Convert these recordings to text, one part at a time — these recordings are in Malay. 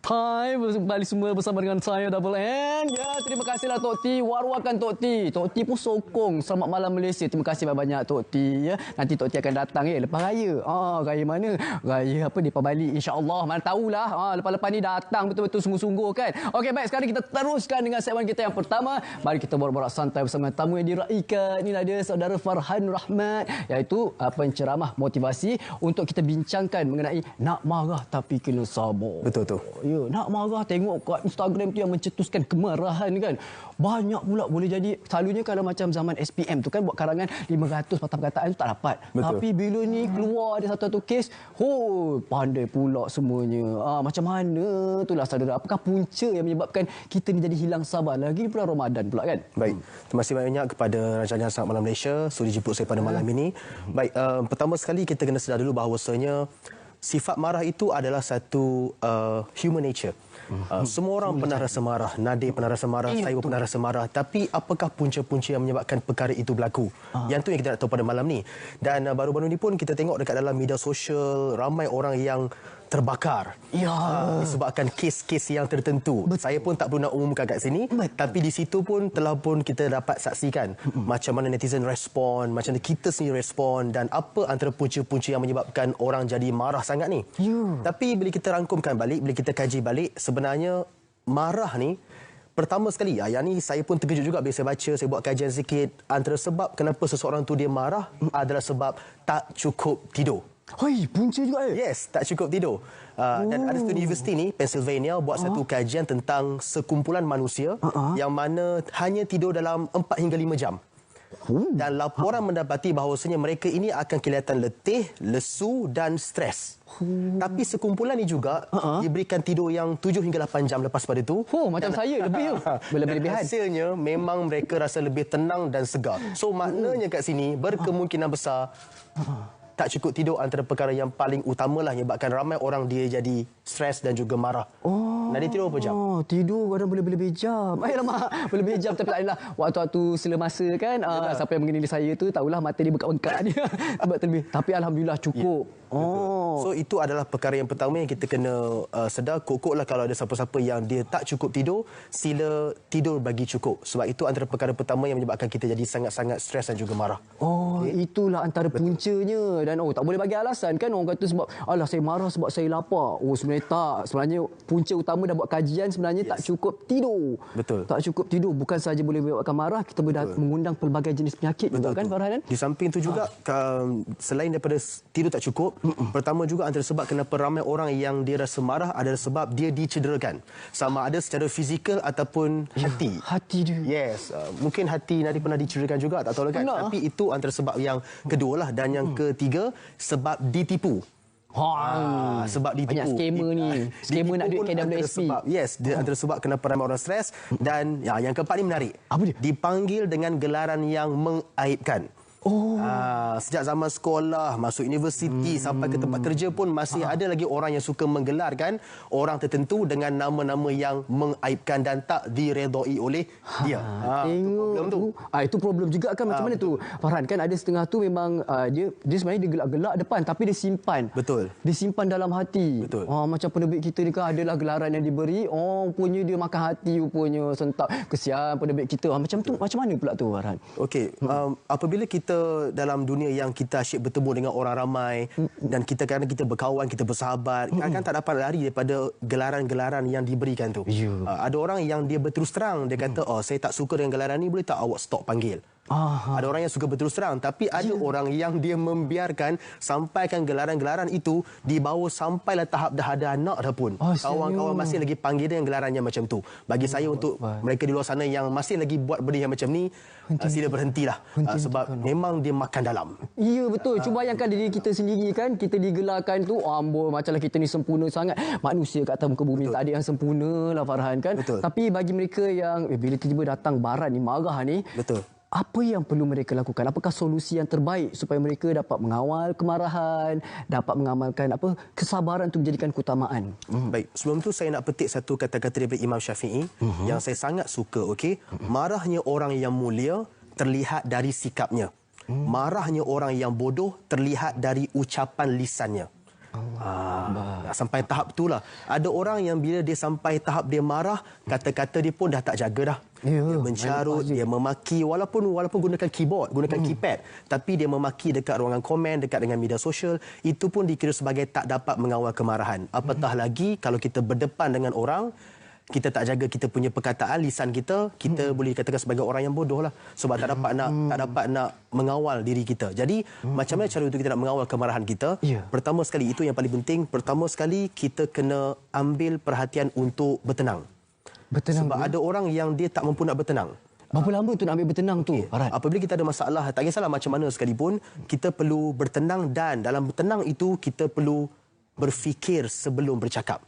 Hai, kembali semua bersama dengan saya Double N. Ya, terima kasihlah Tok T. War-warkan Tok T. Tok T pun sokong. Selamat malam Malaysia. Terima kasih banyak-banyak Tok T. Ya. Nanti Tok T akan datang lepas raya. Raya mana? Raya apa? Depa Bali, insya-Allah. Mana tahulah. Lepas-lepas ni datang betul-betul sungguh-sungguh kan. Okey, baik, sekarang kita teruskan dengan segmen kita yang pertama. Mari kita borak-borak santai bersama tamu yang diraikan. Inilah dia saudara Farhan Rahmat, iaitu penceramah motivasi untuk kita bincangkan mengenai nak marah tapi kena sabar. Betul tu. Ya, nak marah tengok kat Instagram tu yang mencetuskan kemarahan kan. Banyak pula boleh jadi. Selalunya kalau macam zaman SPM tu kan buat karangan 500 patah perkataan tu tak dapat. Betul. Tapi bila ni keluar ada satu-satu kes, pandai pula semuanya. Macam mana itulah saudara. Apakah punca yang menyebabkan kita ni jadi hilang sabar? Lagi ni pula Ramadan pula kan. Baik. Terima kasih banyak kepada Rancangan Selamat Malam Malaysia sudi jemput saya pada malam ini. Baik, pertama sekali kita kena sedar dulu bahawasanya sifat marah itu adalah satu human nature. Semua orang pernah rasa marah. Nadir pernah rasa marah, saya pun pernah rasa marah. Tapi apakah punca-punca yang menyebabkan perkara itu berlaku? Yang tu yang kita nak tahu pada malam ni. Dan baru-baru ni pun kita tengok dekat dalam media sosial, ramai orang yang terbakar. Disebabkan kes-kes yang tertentu. Betul. Saya pun tak perlu nak umumkan kat sini. Betul. Tapi di situ pun telah pun kita dapat saksikan macam mana netizen respon, macam mana kita sendiri respon dan apa antara punca-punca yang menyebabkan orang jadi marah sangat ni. Tapi bila kita rangkumkan balik, bila kita kaji balik, sebenarnya marah ni pertama sekali, yang ni saya pun terkejut juga bila saya baca, saya buat kajian sikit. Antara sebab kenapa seseorang tu dia marah adalah sebab tak cukup tidur. Punca juga Yes, tak cukup tidur. Dan ada satu universiti ni, Pennsylvania, buat satu kajian tentang sekumpulan manusia yang mana hanya tidur dalam 4 hingga 5 jam. Dan laporan mendapati bahawasanya mereka ini akan kelihatan letih, lesu dan stres. Tapi sekumpulan ini juga diberikan tidur yang 7 hingga 8 jam lepas pada itu. Macam saya lebih berlebihan. Hasilnya memang mereka rasa lebih tenang dan segar. So maknanya kat sini berkemungkinan besar tak cukup tidur antara perkara yang paling utamalah menyebabkan ramai orang dia jadi stres dan juga marah. Nadia tidur berapa jam? Tidur kadang boleh berlebih jam. Alamak, berlebih jam tapi tak adalah. Waktu-waktu sela masa kan, siapa yang mengenali saya tu tahulah mata dia bengkak-bengkak dia. Sebab terlebih. Tapi alhamdulillah cukup. So itu adalah perkara yang pertama yang kita kena sedar. Kokoklah kalau ada siapa-siapa yang dia tak cukup tidur, sila tidur bagi cukup. Sebab itu antara perkara pertama yang menyebabkan kita jadi sangat-sangat stres dan juga marah. Itulah antara puncanya. Dan tak boleh bagi alasan kan. Orang kata sebab saya marah sebab saya lapar. Sebenarnya tak. Sebenarnya punca utama dah buat kajian sebenarnya tak cukup tidur. Betul. Tak cukup tidur bukan saja boleh menyebabkan marah, kita boleh mengundang pelbagai jenis penyakit juga kan Farhan. Di samping itu juga selain daripada tidur tak cukup, pertama juga antara sebab kenapa ramai orang yang dia rasa marah adalah sebab dia dicederakan. Sama ada secara fizikal ataupun hati. Hati dia. Yes, mungkin hati Nadi pernah dicederakan juga, tak tahu kan. Tapi itu antara sebab yang kedua lah. Dan yang ketiga, sebab ditipu. Sebab ditipu. Banyak skamer ni. Skamer nak duit KWSP. Dia antara sebab kenapa ramai orang stres. Dan yang keempat ni menarik. Apa dia? Dipanggil dengan gelaran yang mengaibkan. Sejak zaman sekolah, masuk universiti, sampai ke tempat kerja pun masih ada lagi orang yang suka menggelarkan orang tertentu dengan nama-nama yang mengaibkan dan tak diredai oleh dia. Tengok problem tu. Itu problem juga kan. Macam mana tu Farhan? Kan ada setengah tu memang dia sebenarnya dia gelak-gelak depan tapi dia simpan. Betul. Dia simpan dalam hati. Betul. Macam penerbit kita ni kan adalah gelaran yang diberi. Punya dia makan hati rupanya. Sentak. Kesian penerbit kita. Macam tu, macam mana pula tu Farhan? Okey, apabila kita dalam dunia yang kita asyik bertemu dengan orang ramai dan kita kadang kita berkawan, kita bersahabat, kan tak dapat lari daripada gelaran-gelaran yang diberikan tu. Ada orang yang dia berterus terang, dia kata, saya tak suka dengan gelaran ni, boleh tak awak stop panggil. Ada orang yang suka berterus terang, tapi ada orang yang dia membiarkan sampaikan gelaran-gelaran itu dibawa sampailah tahap dah ada anak dah pun. Kawan-kawan masih lagi panggil dia gelarannya macam tu. Bagi saya untuk mereka di luar sana yang masih lagi buat benda yang macam ni, sila berhentilah. Sebab memang dia makan dalam. Ya betul. Cuba bayangkan diri kita sendiri kan, kita digelarkan tu, amboi macamlah kita ni sempurna sangat. Manusia kat atas muka bumi tak ada yang sempurna lah Farhan kan. Tapi bagi mereka yang bila tiba-tiba datang baran ni, marah ni, apa yang perlu mereka lakukan? Apakah solusi yang terbaik supaya mereka dapat mengawal kemarahan, dapat mengamalkan kesabaran untuk menjadikan keutamaan? Baik, sebelum tu saya nak petik satu kata-kata daripada Imam Syafi'i yang saya sangat suka. Marahnya orang yang mulia terlihat dari sikapnya. Marahnya orang yang bodoh terlihat dari ucapan lisannya. Sampai tahap itulah. Ada orang yang bila dia sampai tahap dia marah, kata-kata dia pun dah tak jaga dah. Dia mencarut, dia memaki walaupun gunakan keyboard, gunakan keypad, tapi dia memaki dekat ruangan komen, dekat dengan media sosial, itu pun dikira sebagai tak dapat mengawal kemarahan. Apatah lagi kalau kita berdepan dengan orang, kita tak jaga kita punya perkataan, lisan kita, kita boleh dikatakan sebagai orang yang bodoh lah. Sebab tak dapat nak mengawal diri kita. Jadi, macam mana cara untuk kita nak mengawal kemarahan kita? Pertama sekali, itu yang paling penting. Pertama sekali, kita kena ambil perhatian untuk bertenang. Sebab ada orang yang dia tak mampu nak bertenang. Berapa lama tu nak ambil bertenang tu? Apabila kita ada masalah, tak kisahlah macam mana sekalipun, kita perlu bertenang, dan dalam bertenang itu, kita perlu berfikir sebelum bercakap.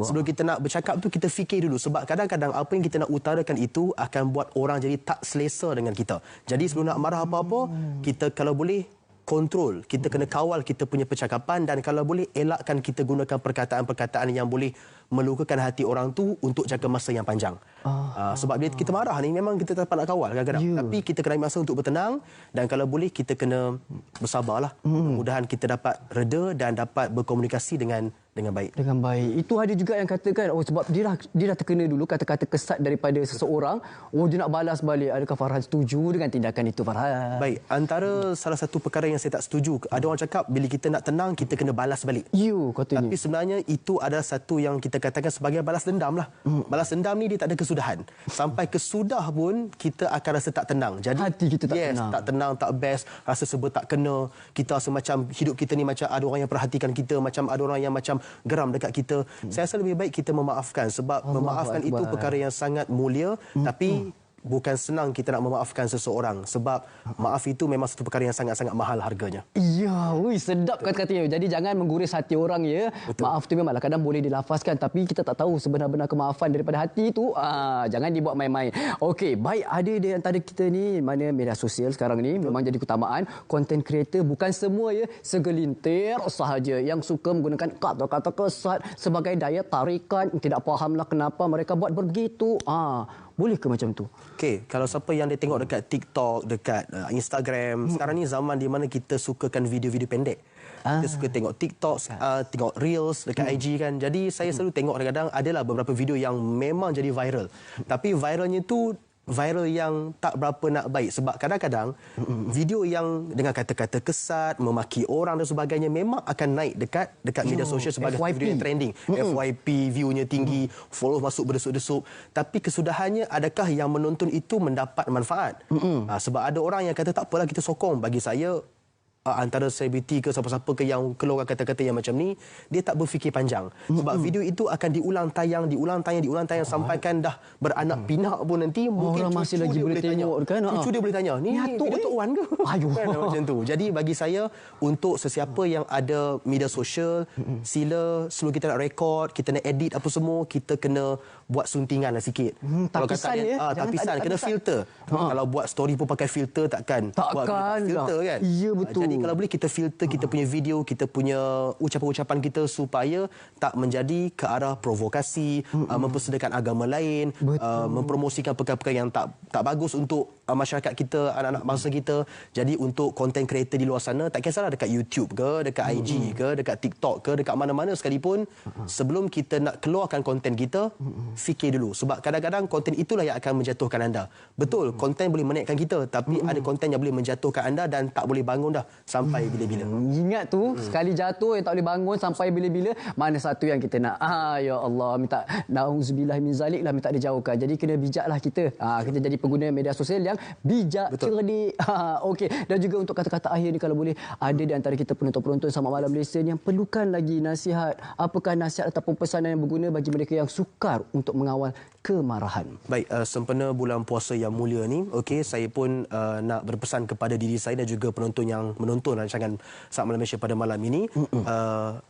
Sebelum kita nak bercakap tu, kita fikir dulu. Sebab kadang-kadang apa yang kita nak utarakan itu akan buat orang jadi tak selesa dengan kita. Jadi sebelum nak marah apa-apa, kita kalau boleh kontrol, kita kena kawal kita punya percakapan, dan kalau boleh elakkan kita gunakan perkataan-perkataan yang boleh melukakan hati orang tu untuk jangka masa yang panjang. Sebab bila kita marah ni memang kita tak dapat nak kawal kadang-kadang. Tapi kita kena ambil masa untuk bertenang, dan kalau boleh kita kena bersabarlah. Mudah-mudahan kita dapat reda dan dapat berkomunikasi dengan baik. Dengan baik. Itu ada juga yang katakan, sebab dia dah terkena dulu kata-kata kesat daripada seseorang, dia nak balas balik. Adakah Farhan setuju dengan tindakan itu, Farhan? Baik, antara salah satu perkara yang saya tak setuju, ada orang cakap bila kita nak tenang, kita kena balas balik. Katanya. Tapi sebenarnya itu adalah satu yang kita katakan sebagai balas dendam lah. Balas dendam ni dia tak ada kesudahan. Sampai kesudah pun kita akan rasa tak tenang. Jadi hati kita tak tenang. Tak tenang, tak best, rasa serba tak kena. Kita rasa macam hidup kita ni macam ada orang yang perhatikan kita, macam ada orang yang macam geram dekat kita. Saya rasa lebih baik kita memaafkan, sebab memaafkan itu perkara yang sangat mulia. Tapi bukan senang kita nak memaafkan seseorang, sebab maaf itu memang satu perkara yang sangat-sangat mahal harganya. Sedap kata-katanya. Jadi jangan mengguris hati orang, ya. Betul. Maaf tu memanglah kadang boleh dilafazkan, tapi kita tak tahu sebenar-benar kemaafan daripada hati itu. Jangan dibuat main-main. Okey, baik, ada di antara kita ni mana media sosial sekarang ni memang jadi keutamaan. Content creator bukan semua, ya, segelintir sahaja yang suka menggunakan kata-kata kesat sebagai daya tarikan. Tidak fahamlah kenapa mereka buat begitu. Boleh ke macam tu? Okey, kalau siapa yang dia tengok dekat TikTok, dekat Instagram, sekarang ni zaman di mana kita sukakan video-video pendek. Kita suka tengok TikTok, tengok Reels dekat IG kan. Jadi saya selalu tengok kadang-kadang adalah beberapa video yang memang jadi viral. Tapi viralnya tu viral yang tak berapa nak baik, sebab kadang-kadang video yang dengan kata-kata kesat, memaki orang dan sebagainya memang akan naik dekat media sosial sebagai video yang trending. FYP, view-nya tinggi, follow masuk berdesuk-desuk. Tapi kesudahannya, adakah yang menonton itu mendapat manfaat? Sebab ada orang yang kata tak apalah kita sokong. Bagi saya, antara selebriti ke siapa-siapa ke yang keluar kata-kata yang macam ni, dia tak berfikir panjang. Sebab video itu akan diulang tayang sampai kan dah beranak pinak pun nanti mungkin orang masih lagi boleh tengok kan. Cucu dia boleh tanya, ni Datuk Wan ke? Kan, macam tu. Jadi bagi saya, untuk sesiapa yang ada media sosial, sila sebelum kita nak rekod, kita nak edit apa semua, kita kena buat suntingan lah sikit. Tapisan, kena filter. Kalau buat story pun pakai filter, takkan buat filter kan? Ya, betul. Jadi kalau boleh kita filter kita punya video, kita punya ucapan-ucapan kita supaya tak menjadi ke arah provokasi, mempersedakan agama lain, mempromosikan perkara-perkara yang tak bagus untuk masyarakat kita, anak-anak bangsa kita. Jadi untuk content creator di luar sana, tak kisahlah dekat YouTube ke, dekat IG ke, dekat TikTok ke, dekat mana-mana sekalipun, sebelum kita nak keluarkan konten kita, fikir dulu. Sebab kadang-kadang konten itulah yang akan menjatuhkan anda. Betul, konten boleh menaikkan kita, tapi ada konten yang boleh menjatuhkan anda dan tak boleh bangun dah sampai bila-bila. Ingat tu, sekali jatuh yang tak boleh bangun sampai bila-bila, mana satu yang kita nak. Ya Allah, minta na'udzubillah min zalik lah, minta dijauhkan. Jadi kena bijaklah kita. Kita jadi pengguna media sosial yang bijak, cerdik. Okey, dan juga untuk kata-kata akhir ni, kalau boleh, ada di antara kita penonton-penonton Selamat Malam Malaysia yang perlukan lagi nasihat. Apakah nasihat ataupun pesanan yang berguna bagi mereka yang sukar untuk mengawal kemarahan? Baik, sempena bulan puasa yang mulia ni, saya pun nak berpesan kepada diri saya dan juga penonton yang menonton rancangan Selamat Malam Malaysia pada malam ini.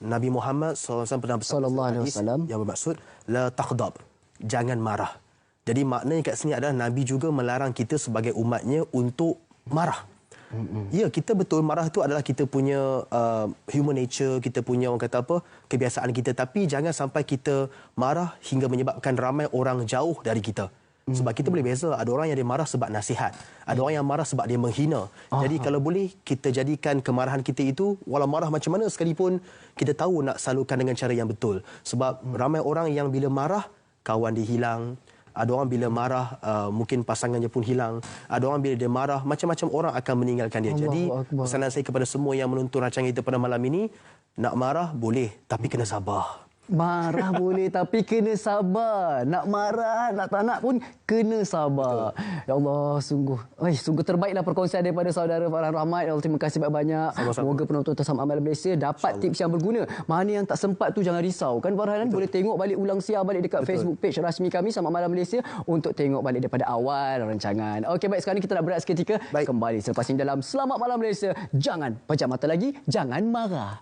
Nabi Muhammad SAW pernah bersabda yang bermaksud la taghdab, jangan marah. Jadi maknanya kat sini adalah Nabi juga melarang kita sebagai umatnya untuk marah. Ya, kita betul marah itu adalah kita punya human nature, kita punya orang kata apa, kebiasaan kita. Tapi jangan sampai kita marah hingga menyebabkan ramai orang jauh dari kita. Sebab kita boleh beza, ada orang yang dia marah sebab nasihat, ada orang yang marah sebab dia menghina. Jadi kalau boleh kita jadikan kemarahan kita itu, walau marah macam mana sekalipun, kita tahu nak salurkan dengan cara yang betul. Sebab ramai orang yang bila marah, kawan dia hilang. Ada orang bila marah, mungkin pasangannya pun hilang. Ada orang bila dia marah, macam-macam orang akan meninggalkan dia. Jadi pesanan saya kepada semua yang menonton rancangan kita pada malam ini, nak marah boleh, tapi kena sabar. Marah boleh tapi kena sabar. Nak marah, nak tak nak pun kena sabar. Betul. Ya Allah, sungguh terbaiklah perkongsian daripada saudara Farhan Rahmat. Ya Allah, terima kasih banyak-banyak. Semoga penonton Tasam Amal Malaysia dapat tips yang berguna. Mana yang tak sempat tu jangan risau. Kan Farhan, boleh tengok balik ulang siar balik dekat Facebook page rasmi kami Sama Malam Malaysia untuk tengok balik daripada awal rancangan. Okey, baik, sekarang kita nak berehat seketika. Kembali selepas ini dalam Selamat Malam Malaysia. Jangan pejam mata lagi, jangan marah.